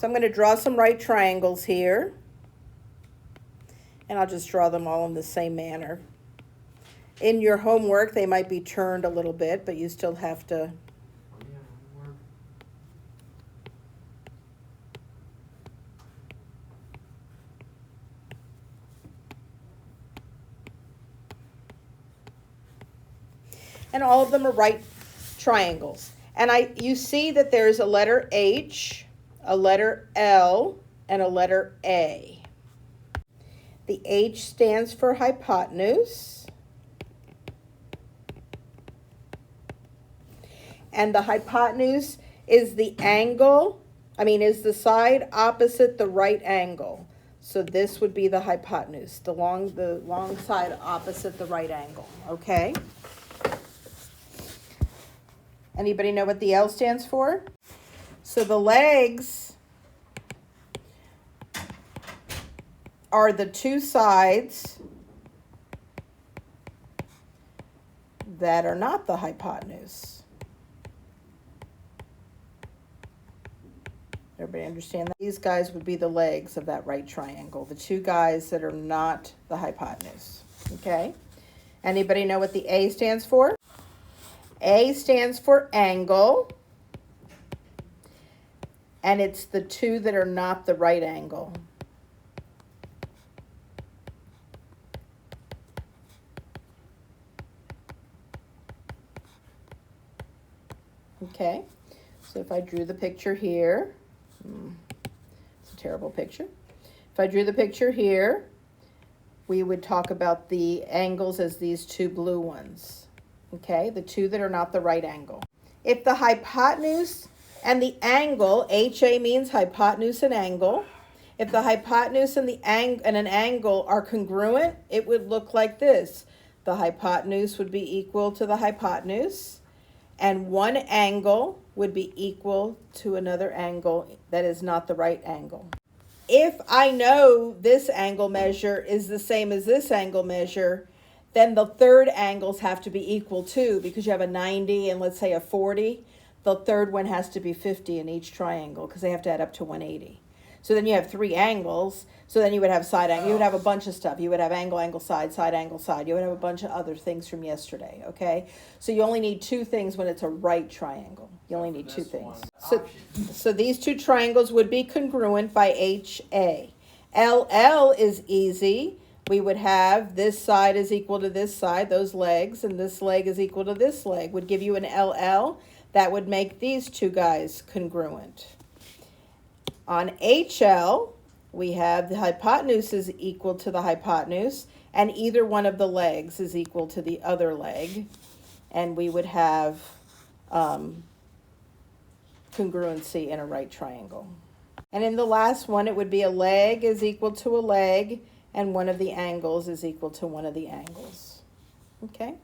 So I'm going to draw some right triangles here. And I'll just draw them all in the same manner. In your homework, they might be turned a little bit, but you still have to. And all of them are right triangles. And you see that there's a letter H, a letter L, and a letter A. The H stands for hypotenuse. And the hypotenuse is the angle, is the side opposite the right angle. So this would be the hypotenuse, the long side opposite the right angle, okay? Anybody know what the L stands for? So the legs are the two sides that are not the hypotenuse. Everybody understand that? These guys would be the legs of that right triangle, the two guys that are not the hypotenuse, okay? Anybody know what the A stands for? A stands for angle, and it's the two that are not the right angle. Okay, so if I drew the picture here, it's a terrible picture. If I drew the picture here, we would talk about the angles as these two blue ones. Okay, the two that are not the right angle. If the hypotenuse and the angle, HA means hypotenuse and angle. If the hypotenuse and an angle are congruent, it would look like this. The hypotenuse would be equal to the hypotenuse, and one angle would be equal to another angle that is not the right angle. If I know this angle measure is the same as this angle measure, then the third angles have to be equal too, because you have a 90 and let's say a 40. The third one has to be 50 in each triangle because they have to add up to 180. So then you have three angles. So then you would have side angle. You would have a bunch of stuff. You would have angle, angle, side, side, angle, side. You would have a bunch of other things from yesterday, okay? So you only need two things when it's a right triangle. You only need two things. So these two triangles would be congruent by HA. LL is easy. We would have this side is equal to this side, those legs, and this leg is equal to this leg. Would give you an LL. That would make these two guys congruent. On HL, we have the hypotenuse is equal to the hypotenuse, and either one of the legs is equal to the other leg. And we would have congruency in a right triangle. And in the last one, it would be a leg is equal to a leg, and one of the angles is equal to one of the angles. Okay?